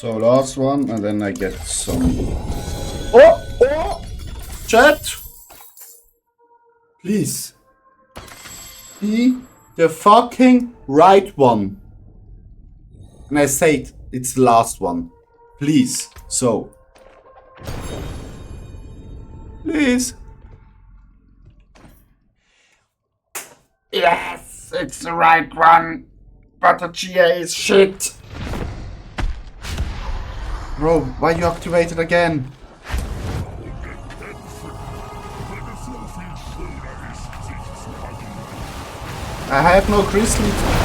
So last one, and then I get some... Oh! Chat! Please. Be the fucking right one. And I say it's the last one. Please. So. Please. Yes, it's the right one. But the GA is shit. Bro, why you activated again? I have no crystal.